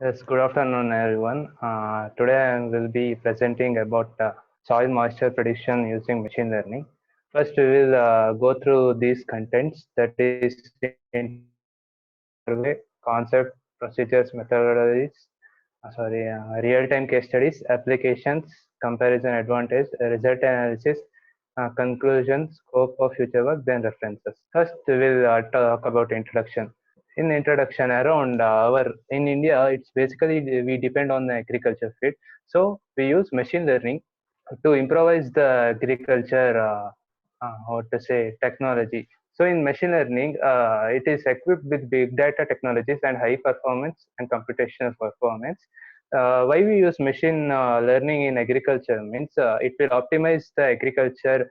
Yes, good afternoon, everyone. Today I will be presenting about soil moisture prediction using machine learning. First, we will go through these contents, that is survey, concept, procedures, methodologies, real-time case studies, applications, comparison advantage, result analysis, conclusions, scope of future work, then references. First, we will talk about introduction. In introduction, around our in India, it's basically we depend on the agriculture field. So we use machine learning to improvise the agriculture, what to say, technology. So in machine learning, it is equipped with big data technologies and high performance and computational performance. Why we use machine learning in agriculture means it will optimize the agriculture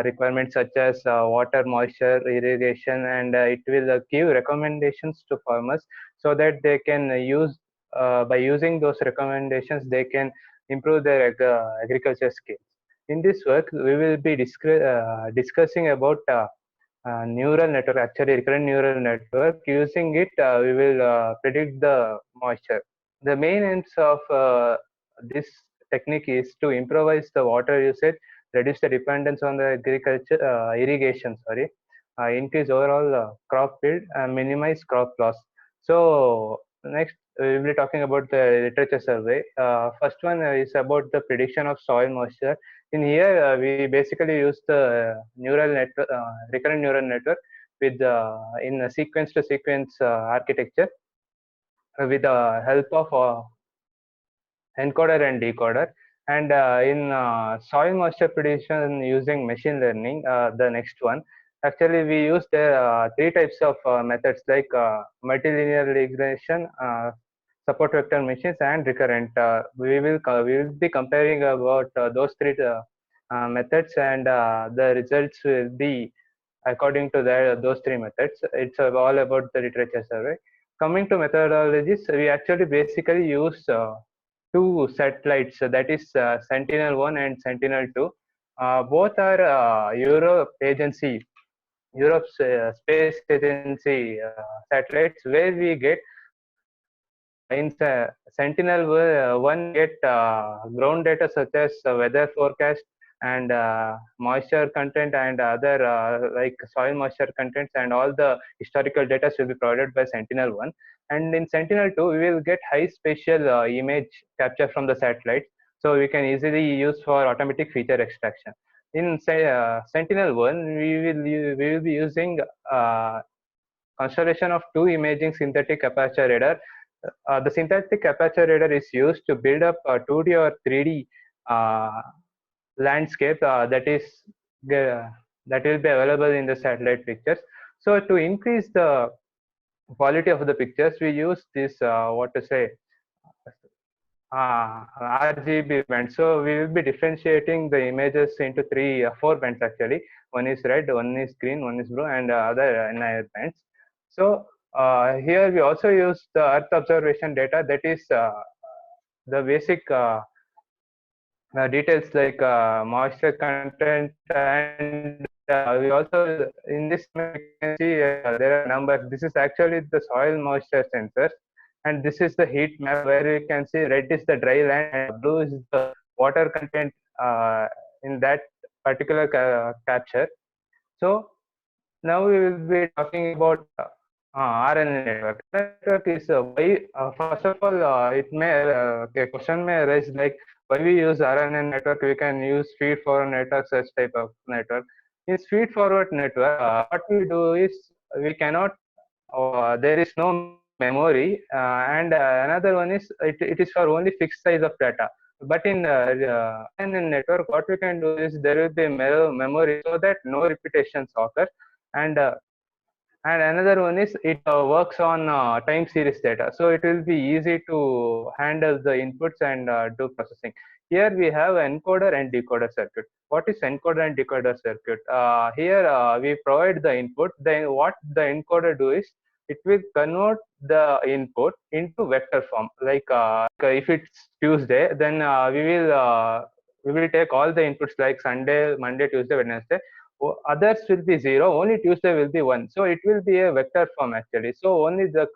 requirements such as water, moisture, irrigation, and it will give recommendations to farmers so that they can use, by using those recommendations, they can improve their agriculture skills. In this work, we will be discussing about neural network, actually recurrent neural network. Using it, we will predict the moisture. The main aims of this technique is to improvise the water usage, reduce the dependence on the agriculture irrigation, increase overall crop yield, and minimize crop loss. So next we will be talking about the literature survey. First one is about the prediction of soil moisture. In here, we basically use the neural network, recurrent neural network, with in a sequence to sequence architecture, with the help of encoder and decoder. And in soil moisture prediction using machine learning, the next one, actually we use the three types of methods, like multilinear regression, support vector machines, and recurrent. We will be comparing about those three methods, and the results will be according to those three methods. It's all about the literature survey. Coming to methodologies, we actually basically use two satellites, that is Sentinel-1 and Sentinel-2. Both are Europe's space agency satellites, where we get in Sentinel-1 we get ground data such as weather forecast and moisture content and other like soil moisture contents, and all the historical data will be provided by Sentinel-1. And in Sentinel-2, we will get high spatial image capture from the satellites, so we can easily use for automatic feature extraction. In Sentinel-1, we will be using constellation of two imaging synthetic aperture radar. The synthetic aperture radar is used to build up a 2D or 3D landscape that will be available in the satellite pictures. So to increase the quality of the pictures, we use this RGB band. So we will be differentiating the images into four bands actually. One is red, one is green, one is blue, and other NIR bands. So here we also use the Earth observation data, that is the basic details like moisture content, and we also in this we can see there are numbers. This is actually the soil moisture sensors, and this is the heat map, where you can see red is the dry land and blue is the water content in that particular capture. So now we will be talking about RNA network. Network is why, first of all, a question may arise like, why we use RNA network? We can use feed forward network, such type of network. In feed forward network, what we do is we cannot. There is no memory, and another one is it is for only fixed size of data. But in RNA network, what we can do is there will be memory, so that no repetitions occur, and another one is it works on time series data, so it will be easy to handle the inputs and do processing. Here we have encoder and decoder circuit. What is encoder and decoder circuit? Here we provide the input, then what the encoder do is it will convert the input into vector form. Like if it's Tuesday, then we will take all the inputs like Sunday, Monday, Tuesday, Wednesday. Others will be 0, only Tuesday will be 1. So it will be a vector form actually. So only the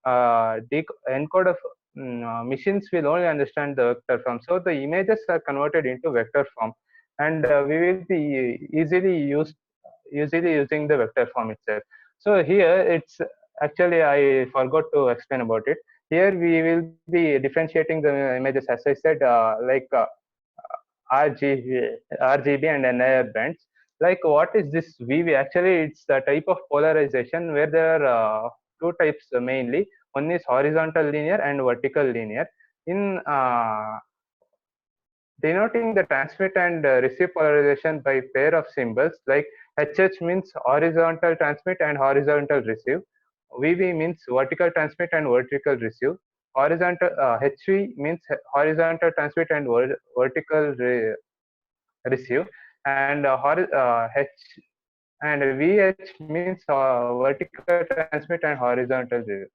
encoder machines will only understand the vector form. So the images are converted into vector form, and we will be easily using the vector form itself. So here it's actually I forgot to explain about it. Here we will be differentiating the images, as I said, RGB and NIR bands. Like what is this VV? Actually, it's a type of polarization where there are two types mainly. One is horizontal linear and vertical linear. In denoting the transmit and receive polarization by pair of symbols, like HH means horizontal transmit and horizontal receive. VV means vertical transmit and vertical receive. Horizontal HV means horizontal transmit and vertical receive, and H and VH means vertical transmit and horizontal receive.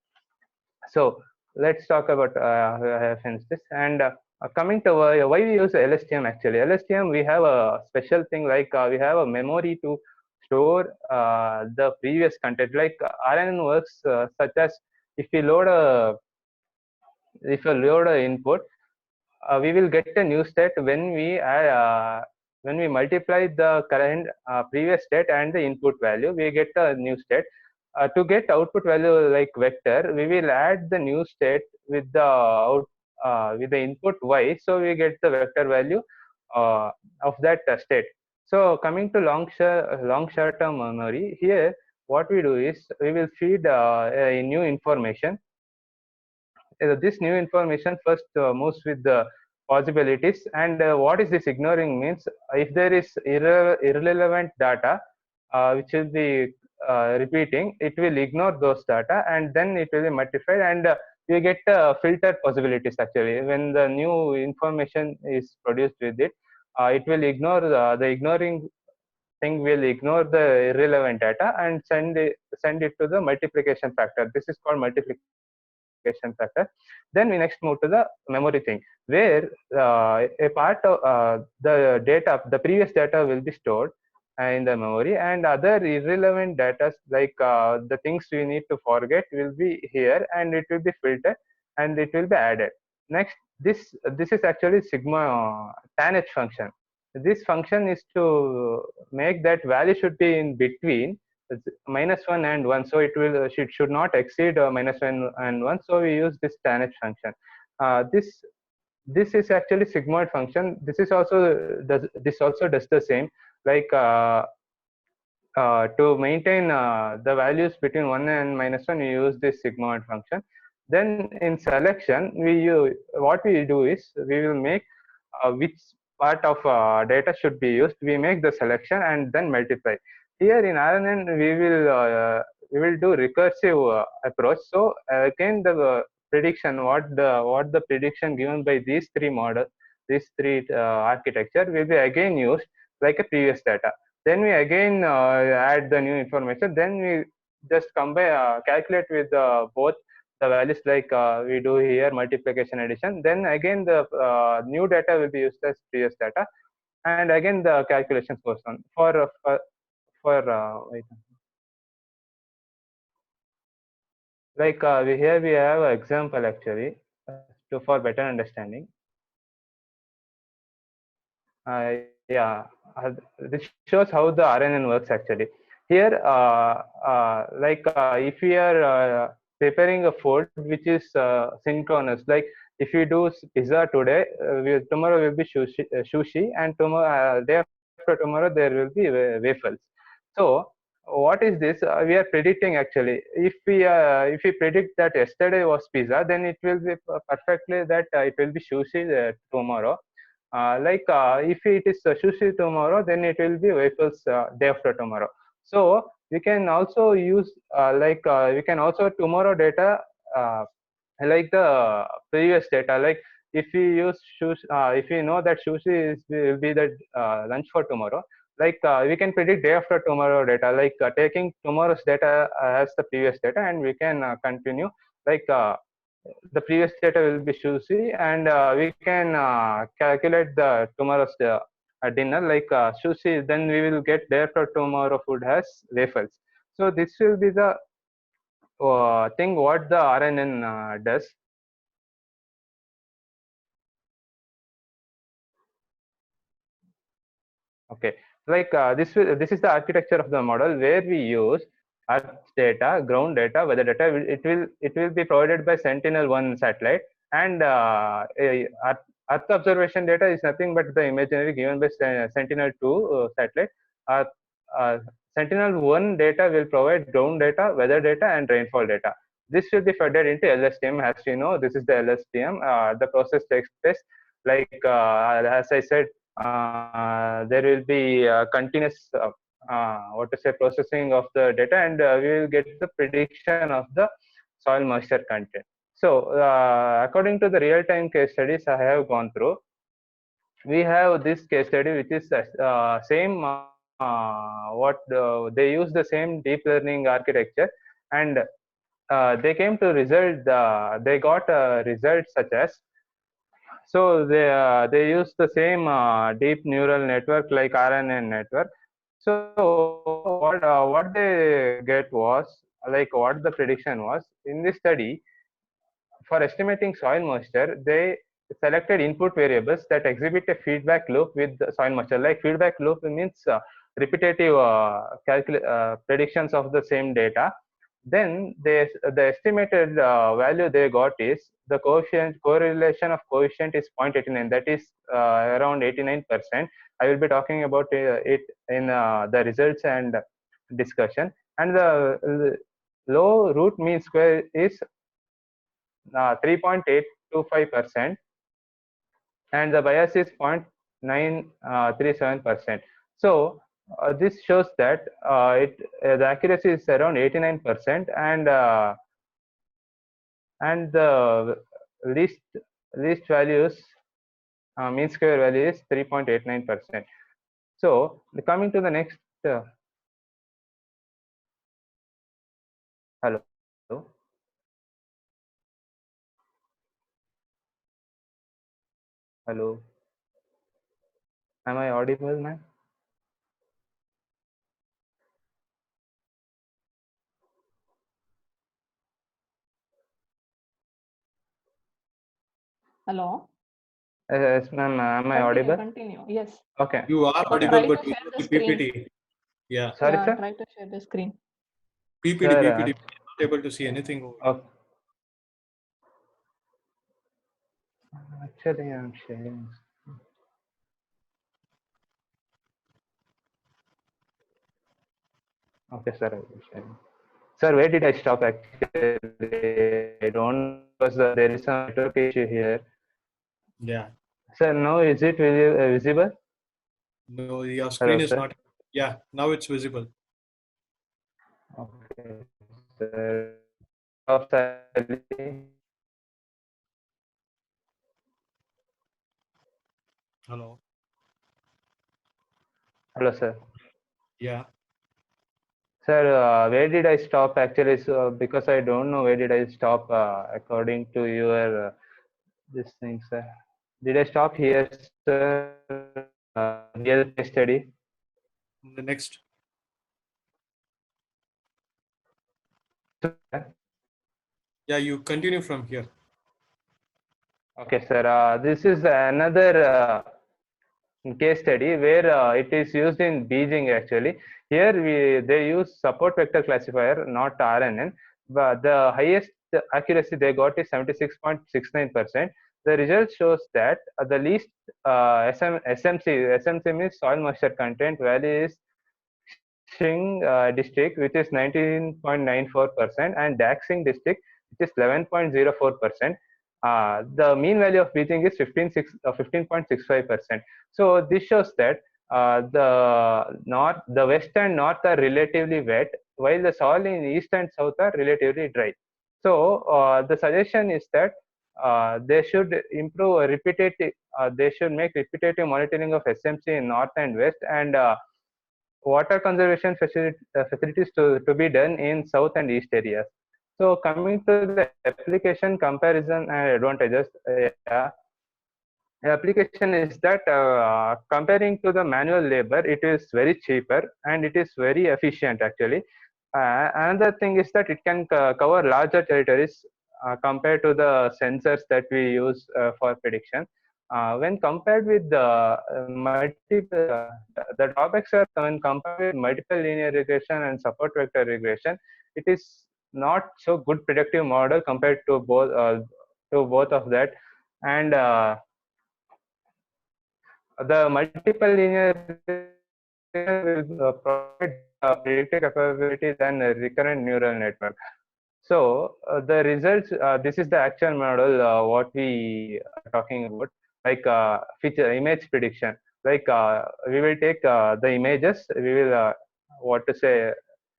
So let's talk about I have finished this. And coming to why we use LSTM. Actually, LSTM, we have a special thing, like we have a memory to store the previous content. Like RNN works such as if we load a if you load a input, we will get a new state when we multiply the current previous state and the input value, we get a new state. To get output value like vector, we will add the new state with the with the input y, so we get the vector value of that state. So coming to long short term memory, here what we do is we will feed a new information. This new information first moves with the possibilities, and what is this ignoring means, if there is irrelevant data which will be repeating, it will ignore those data and then it will be multiplied, and you get filter possibilities. Actually, when the new information is produced with it, it will ignore the ignoring thing will ignore the irrelevant data and send it to the multiplication factor. This is called multiplication factor. Then we next move to the memory thing, where a part of the data, the previous data will be stored in the memory, and other irrelevant data like the things we need to forget will be here, and it will be filtered and it will be added. Next, this is actually sigma tan h function. This function is to make that value should be in between -1 and 1, so it should not exceed -1 and 1, so we use this tanh function. This is actually sigmoid function. This also does the same, like to maintain the values between 1 and -1, we use this sigmoid function. Then in selection, what we do is we will make which part of data should be used. We make the selection and then multiply. Here in RNN, we will do recursive approach. So again, the prediction, what the prediction given by these three models, these three architecture will be again used like a previous data. Then we again add the new information. Then we just combine, calculate with both the values, like we do here multiplication addition. Then again the new data will be used as previous data, and again the calculations goes on wait, like here we have an example actually for better understanding. Yeah, this shows how the RNN works actually. Here, if we are preparing a food which is synchronous, like if we do pizza today, tomorrow will be sushi, and tomorrow, day after tomorrow, there will be waffles. So, what is this? We are predicting actually. If we predict that yesterday was pizza, then it will be perfectly that it will be sushi tomorrow. If it is sushi tomorrow, then it will be waffles day after tomorrow. So we can also use we can also tomorrow data like the previous data. Like if we use sushi, if we know that sushi will be the lunch for tomorrow, we can predict day after tomorrow data, like taking tomorrow's data as the previous data, and we can continue like the previous data will be sushi, and we can calculate the tomorrow's dinner like sushi. Then we will get day after tomorrow food has waffles. So this will be the thing what the RNN does. Okay, like this is the architecture of the model where we use Earth data, ground data, weather data. It will be provided by Sentinel-1 satellite, and Earth observation data is nothing but the imaginary given by Sentinel-2 satellite. Uh, uh, Sentinel-1 data will provide ground data, weather data, and rainfall data. This will be fed into LSTM. As you know, this is the LSTM. The process takes place like as I said, there will be continuous what to say processing of the data, and we will get the prediction of the soil moisture content. So according to the real-time case studies I have gone through, we have this case study which is same they use the same deep learning architecture, and they came to result they got results such as, so they use the same deep neural network like RNN network. So what they get was, like what the prediction was in this study, for estimating soil moisture, they selected input variables that exhibit a feedback loop with the soil moisture. Like feedback loop means repetitive predictions of the same data. Then the estimated value they got is the correlation of coefficient is 0.89. That is around 89%. I will be talking about it in the results and discussion. And the low root mean square is 3.825%, and the bias is 0.937%. So this shows that the accuracy is around 89%, and the least least values mean square value is 3.89%. So coming to the next hello. Hello, am I audible, man? Hello. Yes, ma'am. Am I audible? Continue. Yes. Okay. You are But audible, try but to share without the the screen. PPT. Yeah. Sorry, Yeah, sir. try to share the screen. PPT, Sir, PPT. Not able to see anything. okay. Actually, I'm sharing. Okay, sir, I will share. Sir, where did I stop actually? I don't, because there is some network issue here. Yeah. Sir, now is it visible? No, your Hello, screen is sir. not. Yeah, now it's visible. Okay, sir. Stop silently. Hello. Hello, sir. Yeah. Sir, where did I stop actually? So, because I don't know where did I stop according to your this thing, sir. Did I stop here, sir? Real case study. The next. Yeah, you continue from here. Okay, sir. This is another case study where it is used in Beijing actually. Here they use support vector classifier, not RNN, but the highest accuracy they got is 76.69%. The result shows that the least SMC means soil moisture content value is Xing district, which is 19.94%, and Daxing district, which is 11.04%. The mean value of Beijing is 15.65%. So this shows that the west and north are relatively wet, while the soil in east and south are relatively dry. So the suggestion is that they should improve repetitive. They should make repetitive monitoring of SMC in north and west, and water conservation facilities to be done in south and east areas. So coming to the application comparison and advantages, yeah, the application is that comparing to the manual labor, it is very cheaper and it is very efficient actually. Another thing is that it can cover larger territories compared to the sensors that we use for prediction. when compared with the drawbacks are when compared with multiple linear regression and support vector regression, it is not so good predictive model compared to both of that. And the multiple linear will provide predictive capability than a recurrent neural network. So the results, this is the actual model what we are talking about, like feature image prediction. Like we will take the images, we will what to say,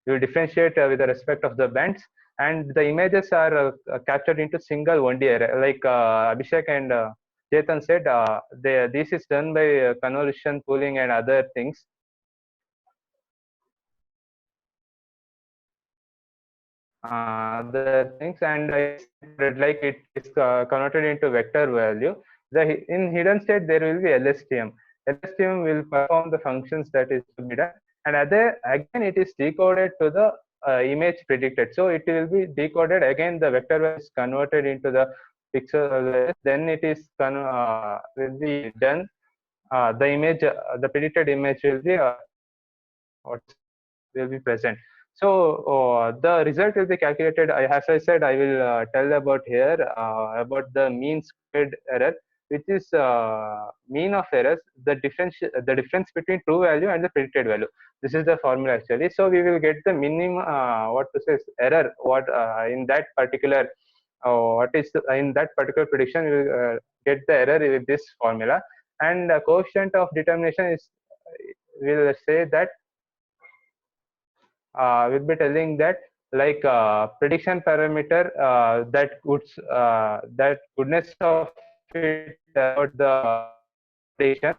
we will differentiate with the respect of the bands, and the images are captured into single 1D array. Like Abhishek and Chetan said, this is done by convolution pooling and other things. Other things, and like it is converted into vector value. In hidden state there will be LSTM. LSTM will perform the functions that is to be done, and again it is decoded to the image predicted. So it will be decoded again. The vector value is converted into the pixel. Then it is will be done. The image, the predicted image will be what will be present. So the result will be calculated. As I said, I will tell about here about the mean squared error, which is mean of errors, the difference between true value and the predicted value. This is the formula actually. So we will get the minimum what to say error what in that particular what is in that particular prediction. We will get the error with this formula, and coefficient of determination is will say that we'll be telling that like prediction parameter that goodness of it about the prediction.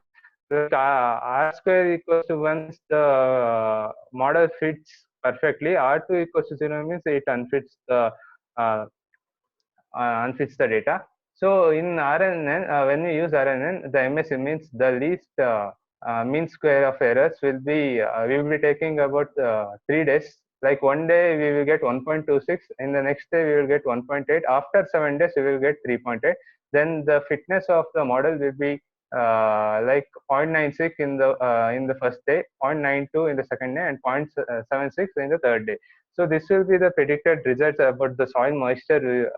Like, R square equals to once the model fits perfectly, R2 equals to 0 means it unfits the data. So in RNN, when we use RNN, the MSE means the least mean square of errors will be we will be taking about 3 days. Like one day we will get 1.26, in the next day we will get 1.8. After 7 days we will get 3.8. Then the fitness of the model will be like 0.96 in the first day, 0.92 in the second day, and 0.76 in the third day. So this will be the predicted results about the soil moisture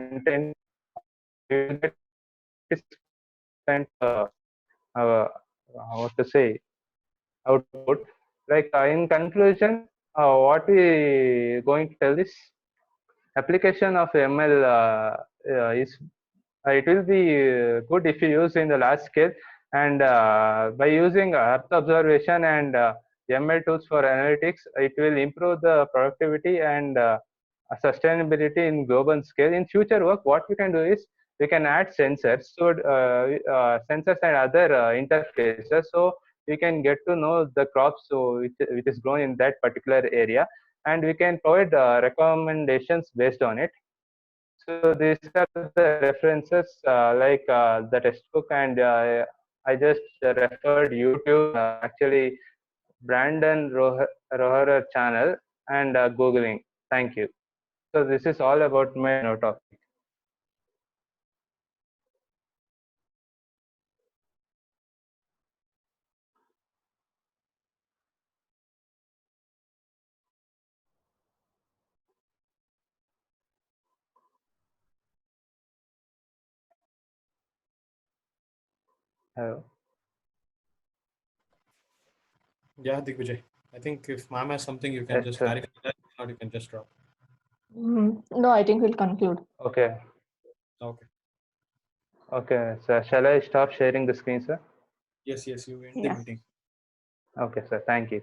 content. You will get what to say output. Like in conclusion, what we going to tell is application of ML is it will be good if you use in the large scale, and by using Earth observation and ML tools for analytics, it will improve the productivity and sustainability in global scale. In future work, what we can do is we can add sensors, so sensors and other interfaces, so we can get to know the crops so which is grown in that particular area, and we can provide recommendations based on it. So these are the references like the textbook, and I just referred YouTube, actually Brandon Rohrer channel, and Googling. Thank you. So this is all about my note topic. Hello. Yeah, Digvijay. I think if ma'am has something, you can Yes, just sir. clarify that, or you can just drop. No, I think we'll conclude. Okay. Okay. Okay. So shall I stop sharing the screen, sir? Yes, you end Yeah. the meeting. Okay, sir. Thank you.